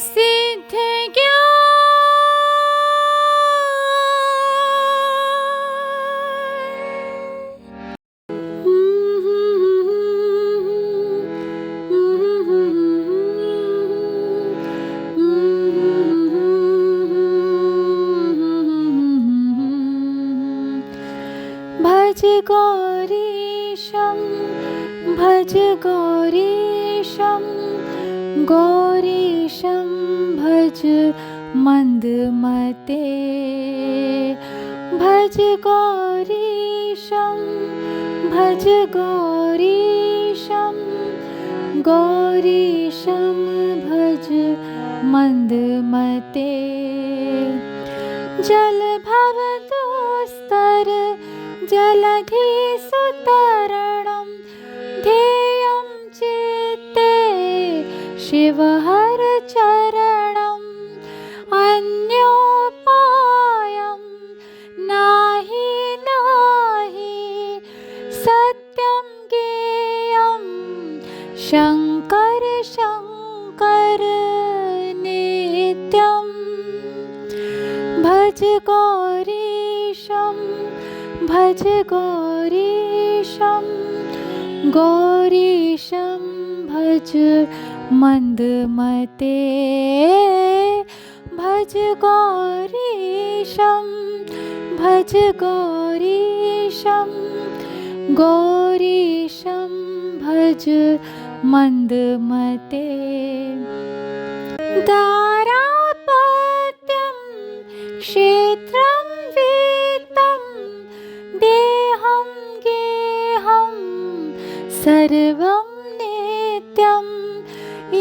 सिद्ध ज्ञान भज गौरीशं भज गौरीशं गौरीशं भज मंदमते भज गौरीशं भज गौरीशं गौरीशं भज मंदमते जल भव दुस्तर जलधिसुतरणं ध्येयं चित्ते शिवहर चरणम् अन्योपायं नहि नहि सत्यं ज्ञेयं शङ्कर शङ्कर नित्यम् भज गौरीशं भज गौरीशं गौरीशं भज मंदमते भज गौरीशं भज गौरीशं गौरीशं भज मंदमते दारापत्यं क्षेत्रं वेत्तं देहं गेहं सर्वं नित्यम्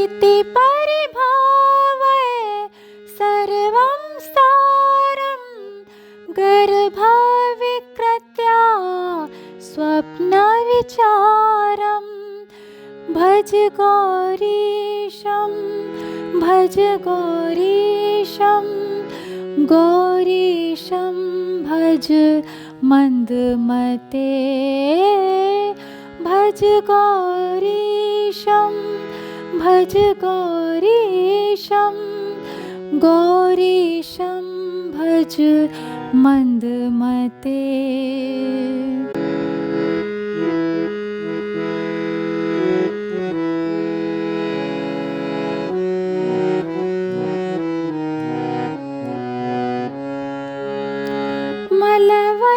इति परिभावय सर्वं सारं गर्भविकृत्या स्वप्नविचारं भज गौरीशं भज गौरीशं गौरीशं भज मंदमते भज गौरीशं भज गौरीशं गौरीशं भज मंदमते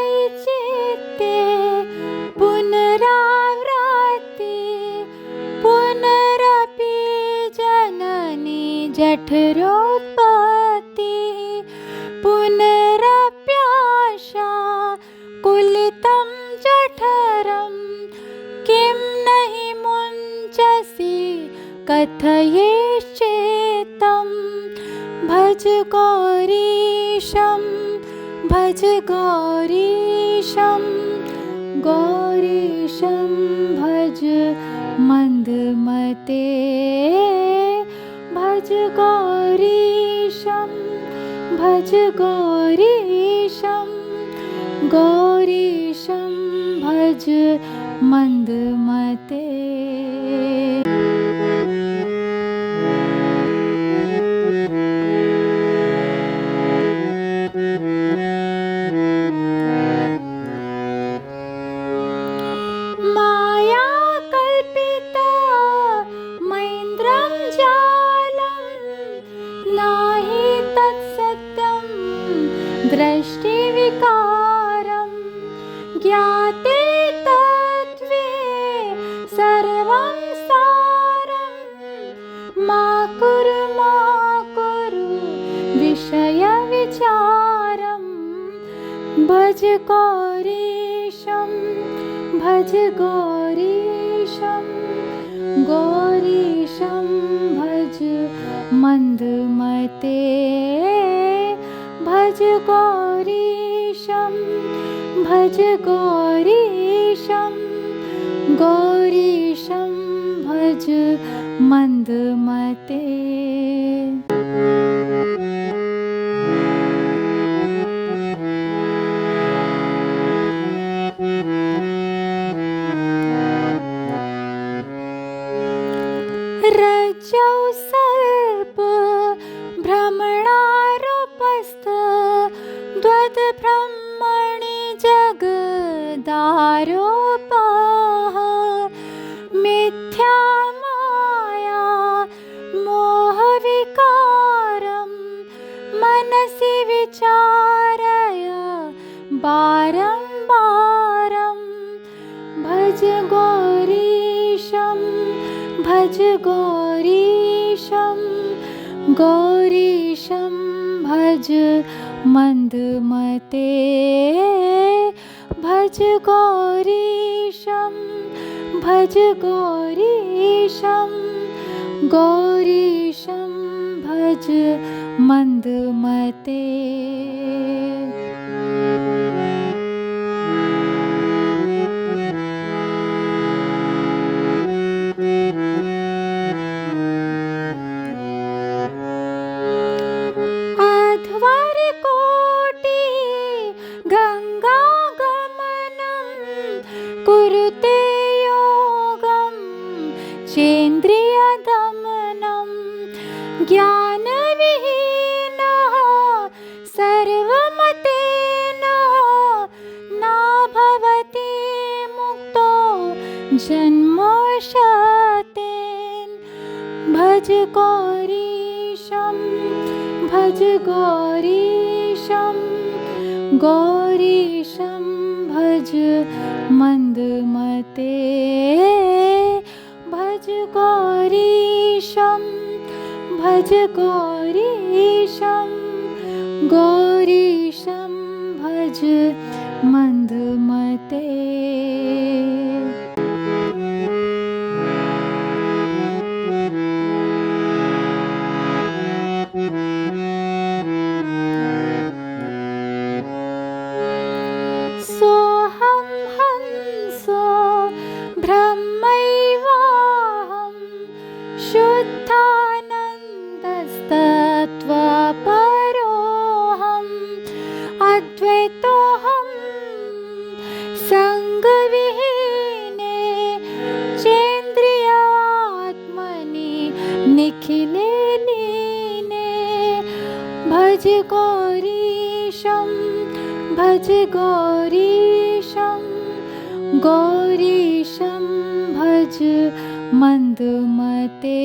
मलवैचित्ते पुनरावृत्ति पुनरपि जननी जठरोत्पत्ति पुनरप्याशा कुलितं जठरं किं नहि मुञ्चसि कथयेश्चेतं भज गौरीशं भज गौरीशं गौरीशं भज मंदमते भज गौरीशं भज गौरीशं गौरीशं भज मंदमते दृष्टिविकारं ज्ञाते तत्त्वे सर्वं सारं मा कुरु विषयविचारं भज गौरीशं भज गौरीशं गौरीशं भज मंदमते भज गौरीशं भज गौरीशं गौरीशं भज मंदमते रज्जौ सर्प गौरीशं भज मन्दमते भज गौरीशं भज गौरीशं गौरीशं भज मन्दमते। कुरुते योगं चेन्द्रियदमनं ज्ञानविहीनः सर्वमतेन न भवति मुक्तो जन्मशतेन। भज गौरीशं भज गौरीशं गौरीशं भज मन्दमते भज गौरीशं भज गौरीशं गौरीशं भज मन्दमते। सोऽहं हंसो ब्रह्मैवाहं शुद्धानन्दस्तत्त्वपरोऽहम् अद्वैतोऽहं सङ्गविहीने चेन्द्रियात्मनि निखिले लीने। भज गौरीशं भज गौरीशं गौरीशं भज मन्दमते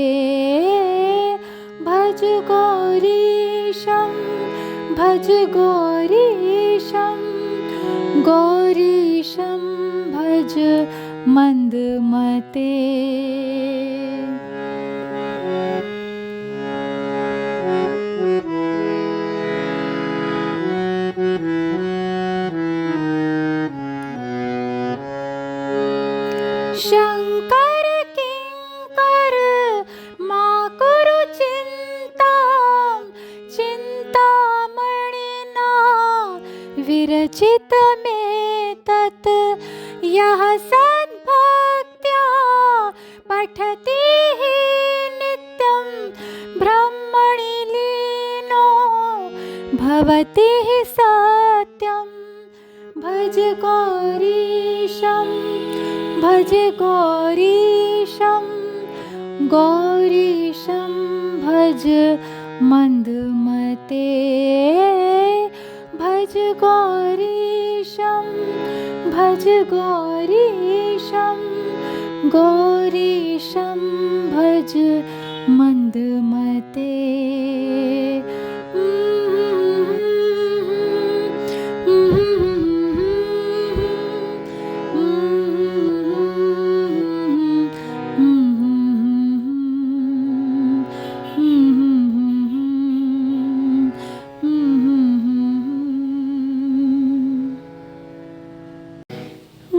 भज गौरीशं भज गौरीशं गौरीशं भज मन्दमते। शंकर किंकर मा कुरु चिंतां चिंतामणिना विरचित में तत् यः सद्भक्त्या पठति हि नित्यं ब्रह्मणि लीनो भवति हि सत्यम्। भज गौरीशं भज गौरीशं गौरीशं भज मन्दमते भज गौरीशं भज गौरीशं गौरीशं भज मन्दमते।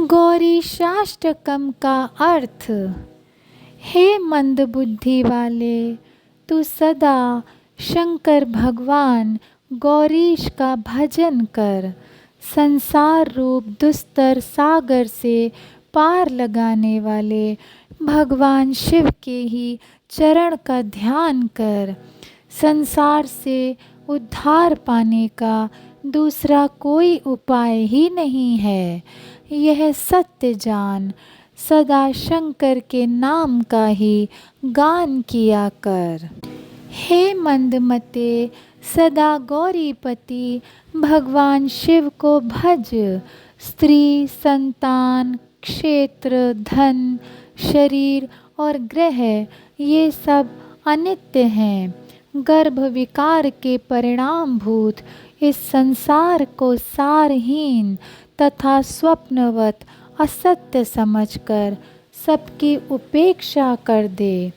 गौरीशाष्टकम का अर्थ। हे मंदबुद्धि वाले, तू सदा शंकर भगवान गौरीश का भजन कर। संसार रूप दुस्तर सागर से पार लगाने वाले भगवान शिव के ही चरण का ध्यान कर। संसार से उद्धार पाने का दूसरा कोई उपाय ही नहीं है। यह सत्य जान, सदा शंकर के नाम का ही गान किया कर। हे मंदमते, सदा गौरीपति भगवान शिव को भज। स्त्री, संतान, क्षेत्र, धन, शरीर और ग्रह ये सब अनित्य हैं। गर्भ विकार के परिणाम भूत इस संसार को सारहीन तथा स्वप्नवत असत्य समझकर सबकी उपेक्षा कर दे।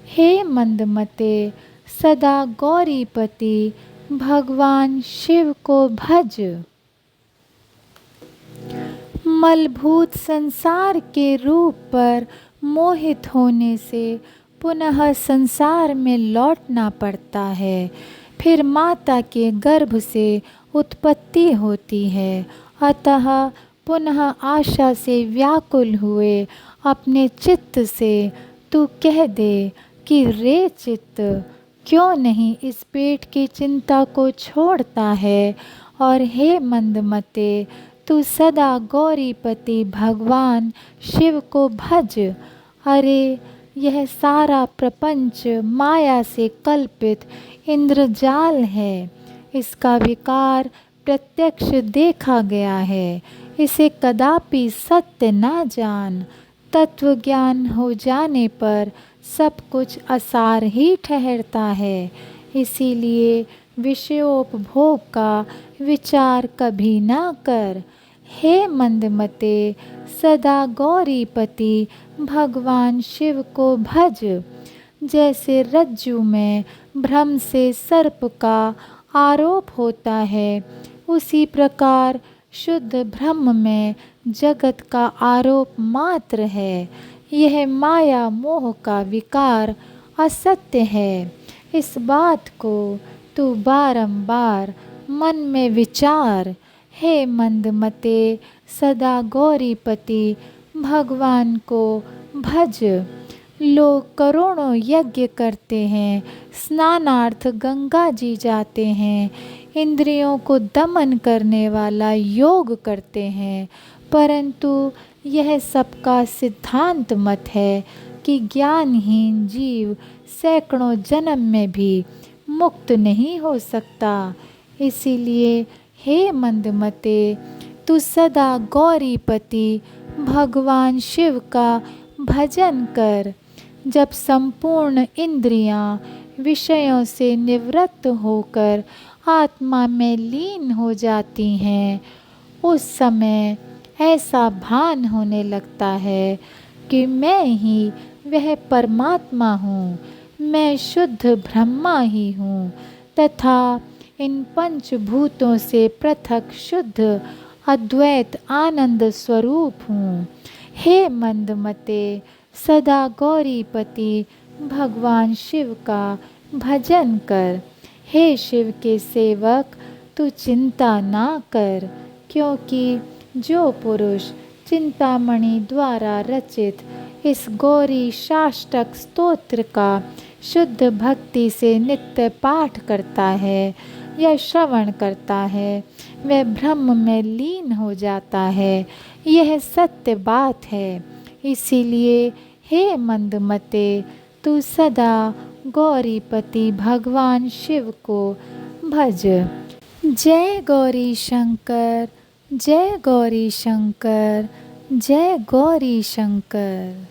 हे मंदमते, सदा गौरीपति भगवान शिव को भज। मलभूत संसार के रूप पर मोहित होने से पुनः संसार में लौटना पड़ता है। फिर माता के गर्भ से उत्पत्ति होती है। अतः पुनः आशा से व्याकुल हुए अपने चित्त से तू कह दे कि रे चित्त, क्यों नहीं इस पेट की चिंता को छोड़ता है, और हे मंदमते तू सदा गौरीपति भगवान शिव को भज। अरे यह सारा प्रपंच माया से कल्पित इंद्रजाल है। इसका विकार प्रत्यक्ष देखा गया है। इसे कदापि सत्य ना जान। तत्व ज्ञान हो जाने पर सब कुछ असार ही ठहरता है। इसीलिए विषयोपभोग का विचार कभी ना कर। हे मंदमते सदा गौरीपति भगवान शिव को भज। जैसे रज्जु में भ्रम से सर्प का आरोप होता है, उसी प्रकार शुद्ध ब्रह्म में जगत का आरोप मात्र है। यह माया मोह का विकार असत्य है। इस बात को तू बारंबार मन में विचार। हे मंदमते सदा गौरीपति भगवान को भज। लोग करोड़ों यज्ञ करते हैं, स्नानार्थ गंगा जी जाते हैं, इंद्रियों को दमन करने वाला योग करते हैं, परंतु यह सबका सिद्धांत मत है कि ज्ञानहीन जीव सैकड़ों जन्म में भी मुक्त नहीं हो सकता। इसीलिए हे मंदमते तू सदा गौरीपति भगवान शिव का भजन कर। जब संपूर्ण इंद्रियां विषयों से निवृत्त होकर आत्मा में लीन हो जाती हैं, उस समय ऐसा भान होने लगता है कि मैं ही वह परमात्मा हूँ, मैं शुद्ध ब्रह्मा ही हूँ तथा इन पंचभूतों से पृथक शुद्ध अद्वैत आनंद स्वरूप हूँ। हे मंदमते सदा गौरीपति भगवान शिव का भजन कर। हे शिव के सेवक तू चिंता ना कर, क्योंकि जो पुरुष चिंतामणि द्वारा रचित इस गौरी शाष्टक स्तोत्र का शुद्ध भक्ति से नित्य पाठ करता है या श्रवण करता है, वह ब्रह्म में लीन हो जाता है। यह सत्य बात है। इसीलिए हे मंदमते तू सदा गौरीपति भगवान शिव को भज। जय गौरी शंकर, जय गौरी शंकर, जय गौरी शंकर।